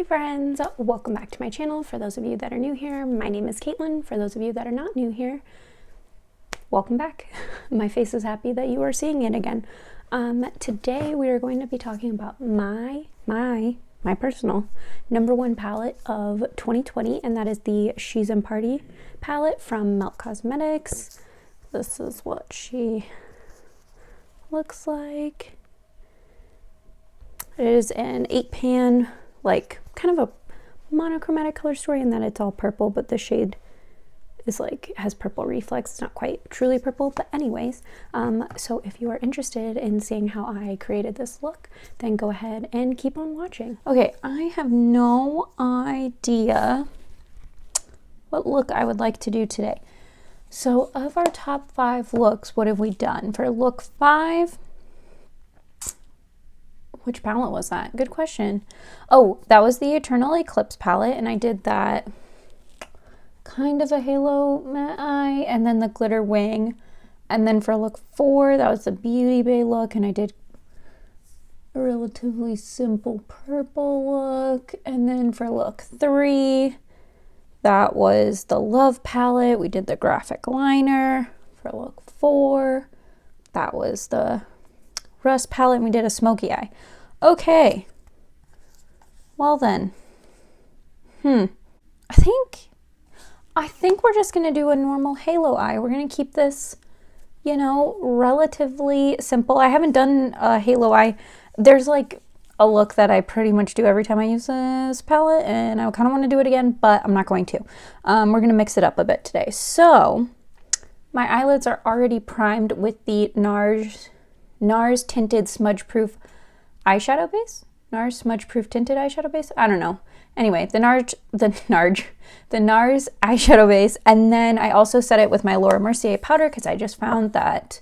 Hi friends, welcome back to my channel. For those of you that are new here, my name is Caitlin. For those of you that are not new here, welcome back. My face is happy that you are seeing it again. Today we are going to be talking about my personal #1 palette of 2020, and that is the She's in Party palette from Melt Cosmetics. This is what she looks like. It is an 8-pan, like kind of a monochromatic color story in that it's all purple, but the shade is like has purple reflex. It's not quite truly purple, but anyways, so if you are interested in seeing how I created this look, then go ahead and keep on watching. Okay, I have no idea what look I would like to do today. So of our top 5 looks, what have we done? For look 5, which palette was that? Good question. Oh, that was the Eternal Eclipse palette, and I did that kind of a halo matte eye, and then the glitter wing. And then for look 4, that was the Beauty Bay look, and I did a relatively simple purple look. And then for look 3, that was the Love palette. We did the graphic liner. For look 4, that was the Rust palette, and we did a smoky eye. Okay, well then, I think we're just gonna do a normal halo eye. We're gonna keep this, you know, relatively simple. I haven't done a halo eye. There's like a look that I pretty much do every time I use this palette, and I kind of want to do it again, but I'm not going to. We're gonna mix it up a bit today. So my eyelids are already primed with the NARS Tinted Smudge Proof eyeshadow base. NARS Smudge Proof Tinted eyeshadow base. I don't know. Anyway, the NARS eyeshadow base, and then I also set it with my Laura Mercier powder because I just found that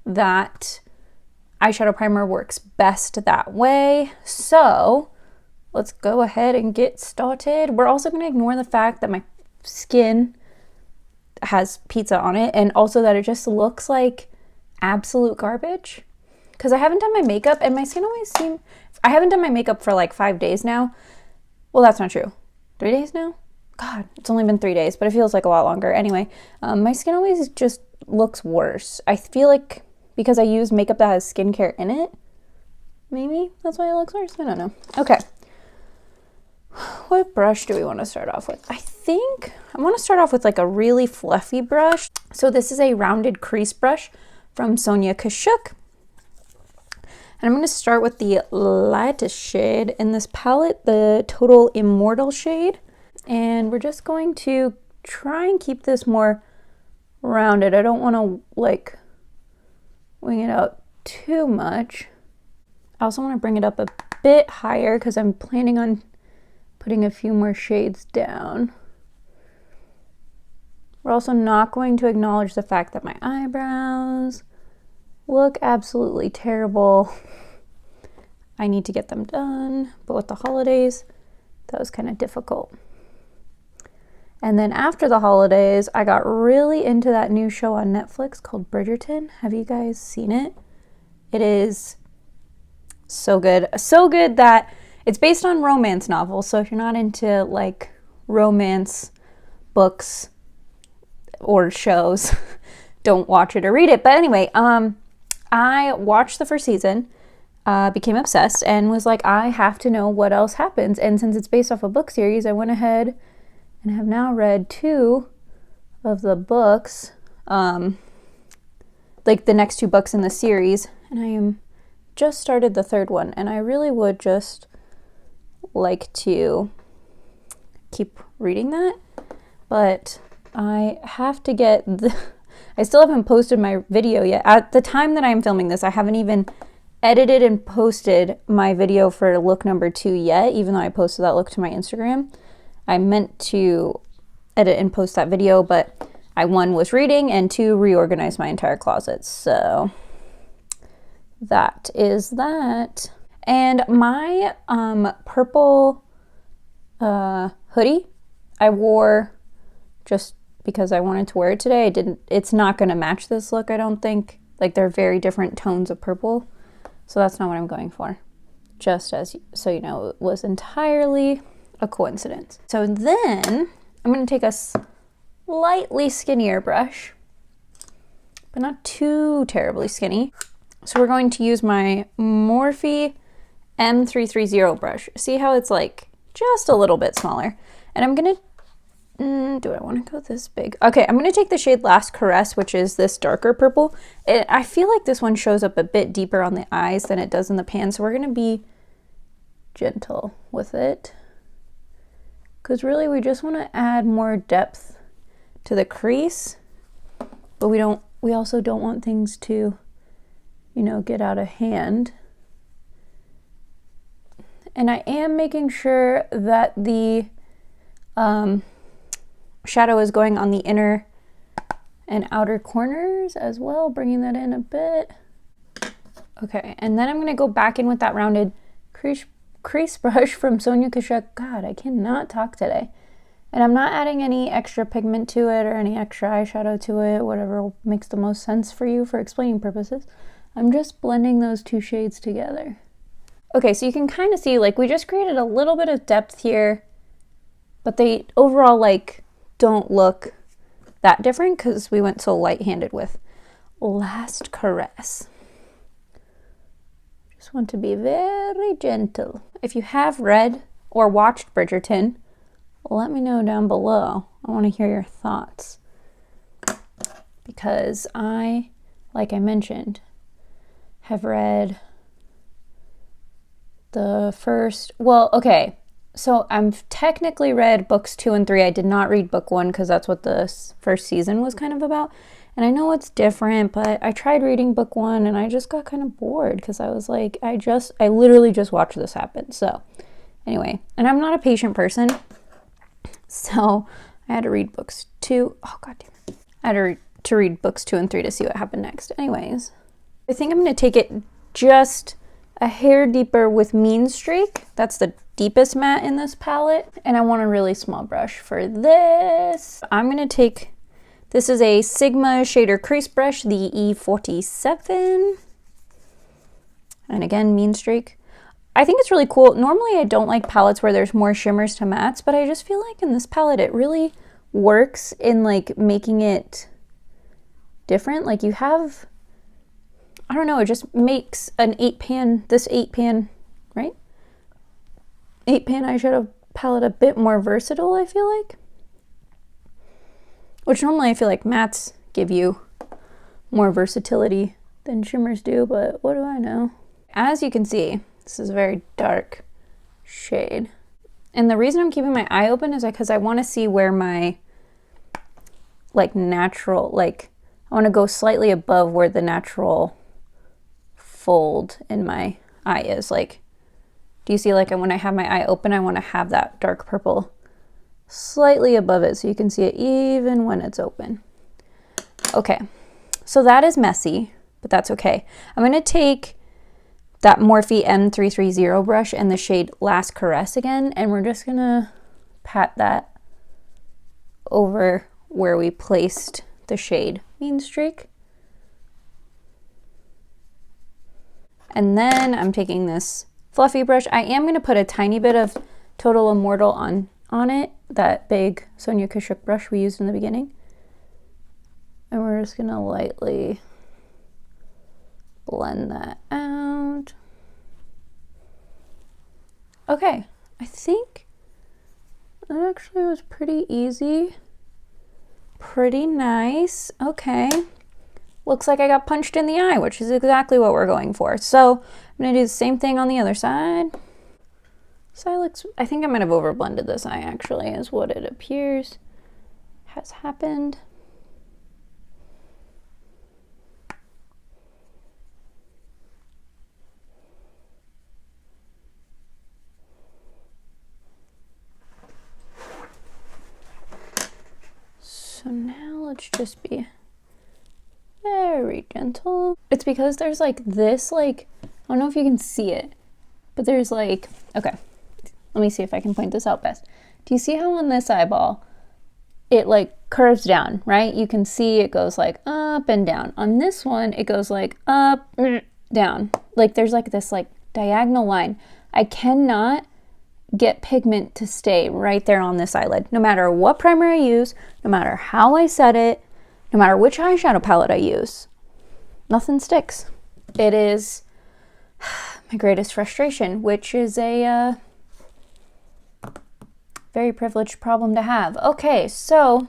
eyeshadow primer works best that way. So let's go ahead and get started. We're also going to ignore the fact that my skin has pizza on it, and also that it just looks like absolute garbage. Because I haven't done my makeup, and my skin always seems... I haven't done my makeup for like 5 days now. Well, that's not true. 3 days now? God, it's only been 3 days, but it feels like a lot longer. Anyway, my skin always just looks worse. I feel like because I use makeup that has skincare in it, maybe that's why it looks worse. I don't know. Okay. What brush do we want to start off with? I think I want to start off with like a really fluffy brush. So this is a rounded crease brush from Sonia Kashuk. And I'm going to start with the lightest shade in this palette, the Total Immortal shade. And we're just going to try and keep this more rounded. I don't want to like wing it out too much. I also want to bring it up a bit higher because I'm planning on putting a few more shades down. We're also not going to acknowledge the fact that my eyebrows look absolutely terrible. I need to get them done, but with the holidays, that was kind of difficult. And then after the holidays, I got really into that new show on Netflix called Bridgerton. Have you guys seen it? It is so good. So good that it's based on romance novels. So if you're not into like romance books or shows, don't watch it or read it. But anyway, I watched the first season, became obsessed, and was like, I have to know what else happens. And since it's based off a book series, I went ahead and have now read 2 of the books, like the next 2 books in the series, and I am just started the 3rd one, and I really would just like to keep reading that, but I have to get I still haven't posted my video yet. At the time that I'm filming this, I haven't even edited and posted my video for look number 2 yet, even though I posted that look to my Instagram. I meant to edit and post that video, but I, 1, was reading, and 2, reorganized my entire closet. So that is that. And my purple hoodie, I wore just because I wanted to wear it today. It's not going to match this look, I don't think. Like, they're very different tones of purple. So that's not what I'm going for. Just as so you know, it was entirely a coincidence. So then I'm going to take a slightly skinnier brush, but not too terribly skinny. So we're going to use my Morphe M330 brush. See how it's like just a little bit smaller. And I'm going to, do I want to go this big? Okay, I'm going to take the shade Last Caress, which is this darker purple. I feel like this one shows up a bit deeper on the eyes than it does in the pan. So we're going to be gentle with it. Because really we just want to add more depth to the crease. But we also don't want things to, you know, get out of hand. And I am making sure that the shadow is going on the inner and outer corners as well, bringing that in a bit. Okay, and then I'm going to go back in with that rounded crease brush from Sonia Kashuk. God, I cannot talk today. And I'm not adding any extra pigment to it or any extra eyeshadow to it, whatever makes the most sense for you for explaining purposes. I'm just blending those two shades together. Okay, so you can kind of see, like, we just created a little bit of depth here, but they overall, like, don't look that different because we went so light-handed with Last Caress. Just want to be very gentle. If you have read or watched Bridgerton, let me know down below. I want to hear your thoughts. Because I, like I mentioned, have read the first, well, okay, so I've technically read books 2 and 3. I did not read book 1 because that's what the first season was kind of about. And I know it's different, but I tried reading book 1 and I just got kind of bored because I was like, I literally just watched this happen. So anyway, and I'm not a patient person. So I had to read books 2. Oh, God damn it. I had to read books 2 and 3 to see what happened next. Anyways, I think I'm going to take it just a hair deeper with Mean Streak. That's the deepest matte in this palette. And I want a really small brush for this. I'm going to take, this is a Sigma shader crease brush, the E47. And again, Mean Streak. I think it's really cool. Normally I don't like palettes where there's more shimmers to mattes, but I just feel like in this palette it really works in like making it different. Like you have, I don't know, it just makes an 8-pan, this 8-pan, right? 8-pan eyeshadow palette a bit more versatile, I feel like. Which normally I feel like mattes give you more versatility than shimmers do, but what do I know? As you can see, this is a very dark shade. And the reason I'm keeping my eye open is because I want to see where my like natural, like I want to go slightly above where the natural fold in my eye is. Like, do you see, like when I have my eye open, I want to have that dark purple slightly above it so you can see it even when it's open. Okay, so that is messy, but that's okay. I'm going to take that Morphe M330 brush and the shade Last Caress again, and we're just gonna pat that over where we placed the shade Mean Streak. And then I'm taking this fluffy brush. I am gonna put a tiny bit of Total Immortal on it, that big Sonia Kashuk brush we used in the beginning. And we're just gonna lightly blend that out. Okay, I think that actually was pretty easy. Pretty nice. Okay. Looks like I got punched in the eye, which is exactly what we're going for. So I'm gonna do the same thing on the other side. This eye looks, I think I might have over blended this eye actually, is what it appears has happened. So now let's just be very gentle. It's because there's like this, like, I don't know if you can see it, but there's like, okay, let me see if I can point this out best. Do you see how on this eyeball, it like curves down, right? You can see it goes like up and down. On this one, it goes like up, down. Like there's like this like diagonal line. I cannot get pigment to stay right there on this eyelid. No matter what primer I use, no matter how I set it, no matter which eyeshadow palette I use, nothing sticks. It is my greatest frustration, which is a very privileged problem to have. Okay, so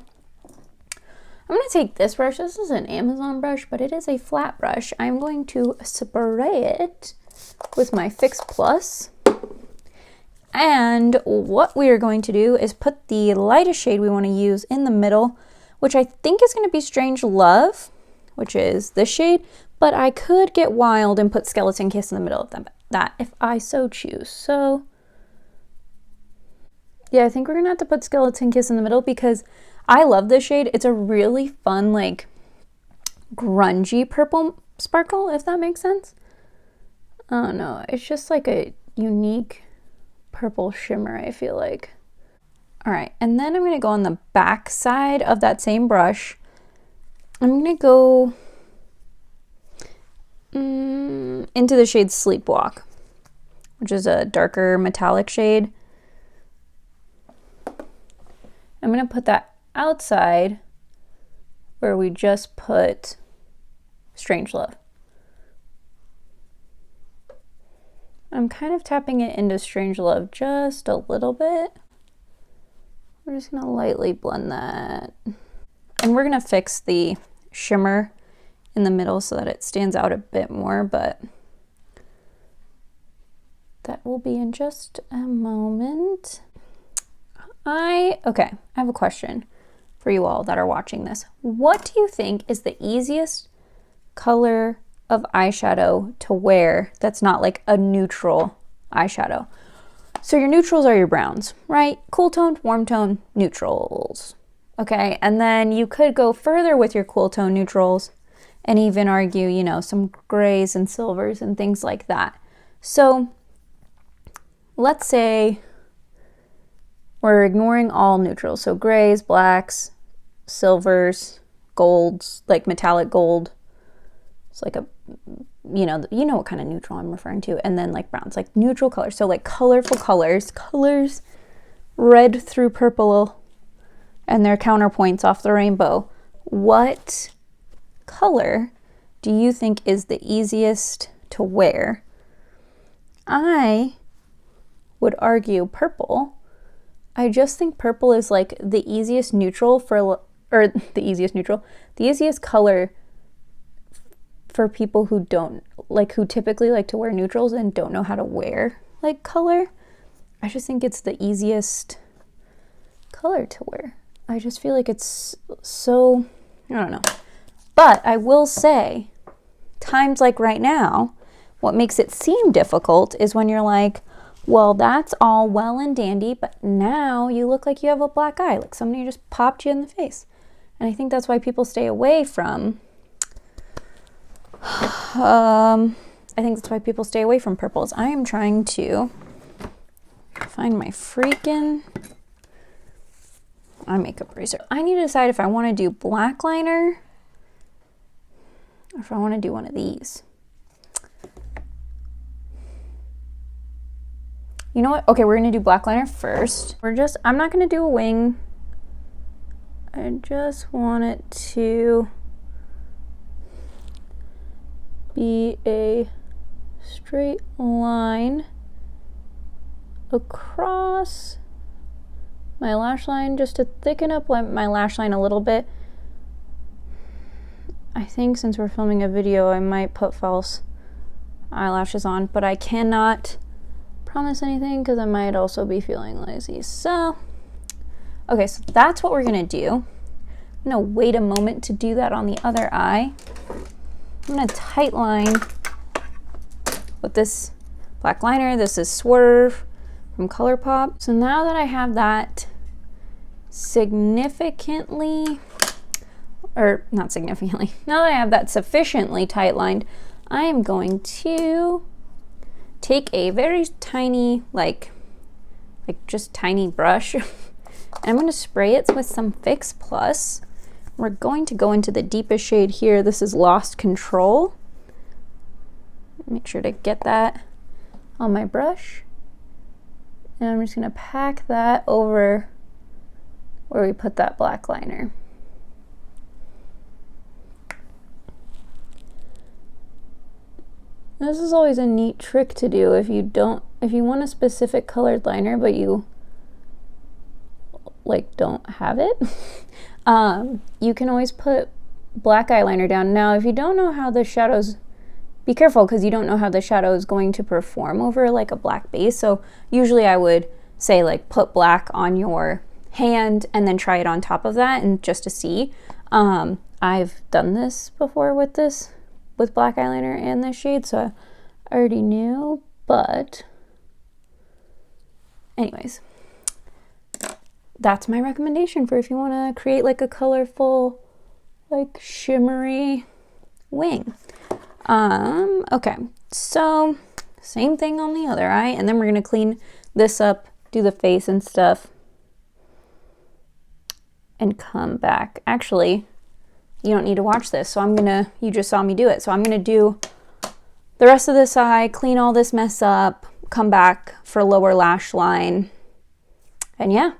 I'm going to take this brush. This is an Amazon brush, but it is a flat brush. I'm going to spray it with my Fix Plus. And what we are going to do is put the lightest shade we want to use in the middle, which I think is going to be Strange Love, which is this shade, but I could get wild and put Skeleton Kiss in the middle of that if I so choose. So yeah, I think we're gonna have to put Skeleton Kiss in the middle because I love this shade. It's a really fun, like grungy purple sparkle, if that makes sense. I don't know, it's just like a unique purple shimmer, I feel like. All right, and then I'm gonna go on the back side of that same brush. I'm gonna go into the shade Sleepwalk, which is a darker metallic shade. I'm gonna put that outside where we just put Strange Love. I'm kind of tapping it into Strange Love just a little bit. We're just gonna lightly blend that. And we're gonna fix the shimmer in the middle so that it stands out a bit more, but that will be in just a moment. Okay, I have a question for you all that are watching this. What do you think is the easiest color of eyeshadow to wear that's not like a neutral eyeshadow? So your neutrals are your browns, right? Cool tone, warm tone, neutrals. Okay, and then you could go further with your cool tone neutrals and even argue, you know, some grays and silvers and things like that. So let's say we're ignoring all neutrals. So grays, blacks, silvers, golds, like metallic gold. It's like a, you know what kind of neutral I'm referring to. And then like browns, like neutral colors. So like colorful colors, red through purple and their counterpoints off the rainbow. What color do you think is the easiest to wear? I would argue purple. I just think purple is like the easiest neutral for, or the easiest color for people who don't, like who typically like to wear neutrals and don't know how to wear like color. I just think it's the easiest color to wear. I just feel like it's so, I don't know. But I will say, times like right now, what makes it seem difficult is when you're like, well, that's all well and dandy, but now you look like you have a black eye, like somebody just popped you in the face. And I think that's why people stay away from, purples. I am trying to find my freaking eye makeup eraser. I need to decide if I want to do black liner or if I want to do one of these. You know what? Okay, we're gonna do black liner first. I'm not gonna do a wing. I just want it to be a straight line across my lash line just to thicken up my lash line a little bit. I think since we're filming a video, I might put false eyelashes on, but I cannot promise anything because I might also be feeling lazy. So, okay, so that's what we're gonna do. I'm gonna wait a moment to do that on the other eye. I'm gonna tight line with this black liner. This is Swerve from ColourPop. So now that I have that now that I have that sufficiently tight lined, I am going to take a very tiny, like just tiny brush, and I'm going to spray it with some Fix Plus. We're going to go into the deepest shade here. This is Lost Control. Make sure to get that on my brush. And I'm just gonna pack that over where we put that black liner. This is always a neat trick to do if you want a specific colored liner but you like don't have it. You can always put black eyeliner down. Now if you don't know how the shadows, be careful because you don't know how the shadow is going to perform over like a black base. So usually I would say like put black on your hand and then try it on top of that and just to see. I've done this before with black eyeliner and this shade, so I already knew, but anyways, that's my recommendation for if you want to create like a colorful, like shimmery wing. Okay, so same thing on the other eye, and then we're gonna clean this up, do the face and stuff, and come back. Actually, you don't need to watch this, so you just saw me do it, so I'm gonna do the rest of this eye, clean all this mess up, come back for lower lash line, and yeah.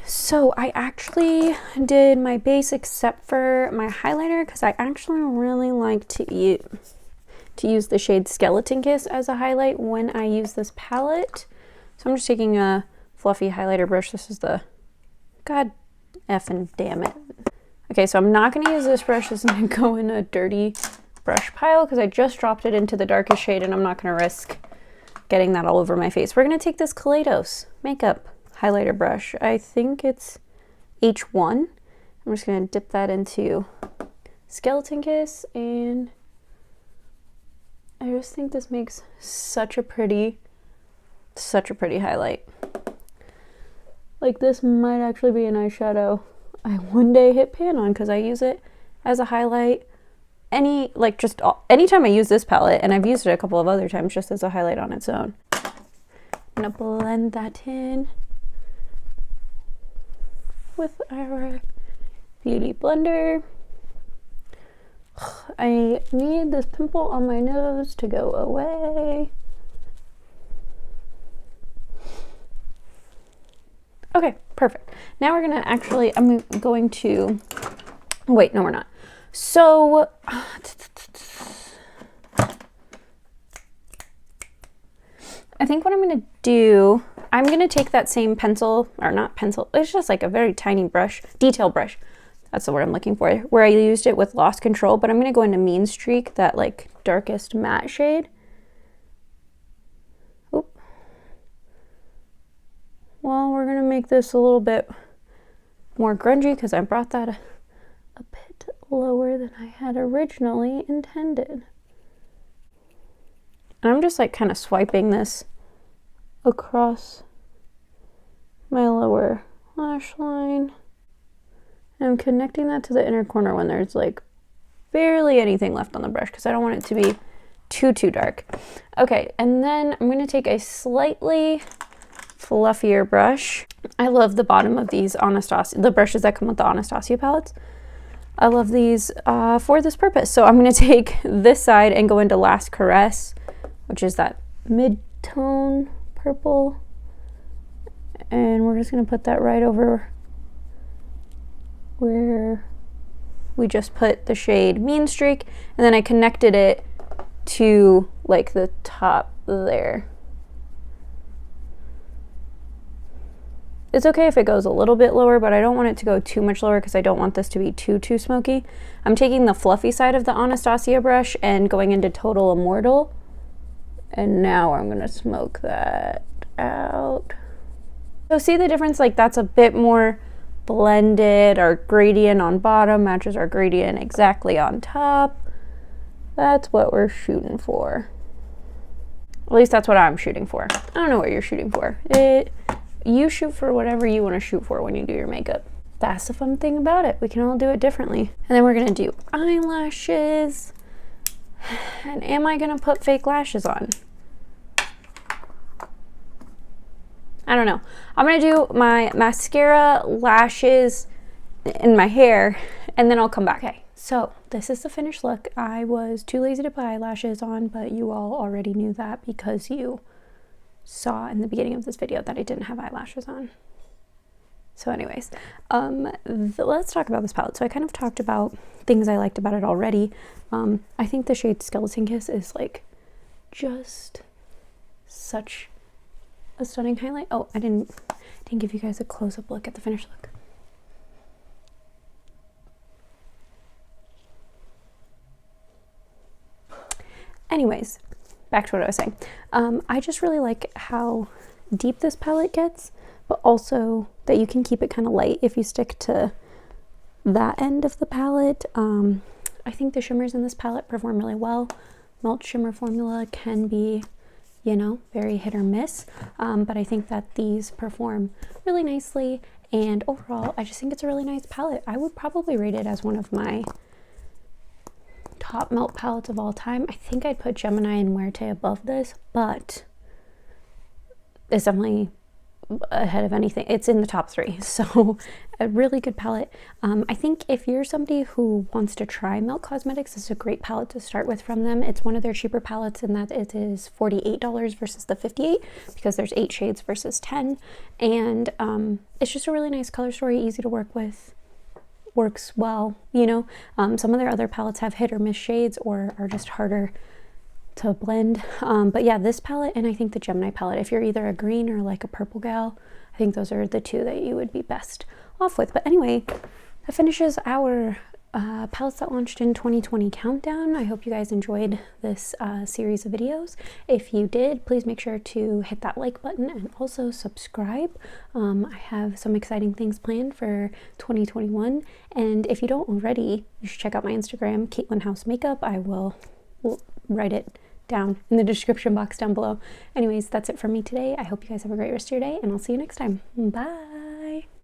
So I actually did my base except for my highlighter because I actually really like to use the shade Skeleton Kiss as a highlight when I use this palette. So I'm just taking a fluffy highlighter brush. This is the, god effing damn it. Okay, so I'm not gonna use this brush. This is gonna go in a dirty brush pile because I just dropped it into the darkest shade and I'm not gonna risk getting that all over my face. We're gonna take this Kaleidos makeup highlighter brush. I think it's H1. I'm just gonna dip that into Skeleton Kiss, and I just think this makes such a pretty highlight. Like this might actually be an eyeshadow I one day hit pan on because I use it as a highlight anytime I use this palette, and I've used it a couple of other times just as a highlight on its own. I'm gonna blend that in with our beauty blender. I need this pimple on my nose to go away. Okay, perfect. Now we're gonna I'm going to, wait, no we're not. So, I think what I'm gonna do, I'm gonna take that same pencil, or not pencil, it's just like a very tiny brush, detail brush. That's the word I'm looking for, where I used it with Lost Control, but I'm gonna go into Mean Streak, that like darkest matte shade. Oop. Well, we're gonna make this a little bit more grungy because I brought that a bit lower than I had originally intended. And I'm just like kind of swiping this across my lower lash line. And I'm connecting that to the inner corner when there's like barely anything left on the brush because I don't want it to be too dark. Okay, and then I'm going to take a slightly fluffier brush. I love the bottom of these the brushes that come with the Anastasia palettes. I love these for this purpose. So I'm going to take this side and go into Last Caress, which is that mid-tone purple. And we're just going to put that right over where we just put the shade Mean Streak. And then I connected it to like the top there. It's okay if it goes a little bit lower, but I don't want it to go too much lower because I don't want this to be too smoky. I'm taking the fluffy side of the Anastasia brush and going into Total Immortal. And now I'm gonna smoke that out. So see the difference? Like that's a bit more blended. Our gradient on bottom matches our gradient exactly on top. That's what we're shooting for. At least that's what I'm shooting for. I don't know what you're shooting for. You shoot for whatever you want to shoot for when you do your makeup. That's the fun thing about it. We can all do it differently. And then we're gonna do eyelashes. And am I gonna put fake lashes on? I don't know. I'm gonna do my mascara, lashes, and my hair, and then I'll come back. Okay, so this is the finished look. I was too lazy to put eyelashes on, but you all already knew that because you saw in the beginning of this video that I didn't have eyelashes on. So anyways, let's talk about this palette. So I kind of talked about things I liked about it already. I think the shade Skeleton Kiss is like just such a stunning highlight. Oh, I didn't give you guys a close-up look at the finished look. Anyways, back to what I was saying. I just really like how deep this palette gets, but also that you can keep it kind of light if you stick to that end of the palette. I think the shimmers in this palette perform really well. Melt shimmer formula can be, you know, very hit or miss, but I think that these perform really nicely, and overall I just think it's a really nice palette. I would probably rate it as one of my top melt palettes of all time. I think I'd put Gemini and Muerte above this, but it's definitely ahead of anything. It's in the top 3, so a really good palette. I think if you're somebody who wants to try Melt Cosmetics, this is a great palette to start with from them. It's one of their cheaper palettes in that it is $48 versus the $58 because there's 8 shades versus 10, and it's just a really nice color story, easy to work with, works well, you know. Some of their other palettes have hit or miss shades or are just harder to blend, but yeah, this palette and I think the Gemini palette, if you're either a green or like a purple gal, I think those are the 2 that you would be best off with. But anyway, that finishes our palettes that launched in 2020 countdown. I hope you guys enjoyed this series of videos. If you did, please make sure to hit that like button and also subscribe. I have some exciting things planned for 2021, and if you don't already, you should check out my Instagram, Caitlin House Makeup. I will write it down in the description box down below. Anyways, that's it for me today. I hope you guys have a great rest of your day, and I'll see you next time. Bye.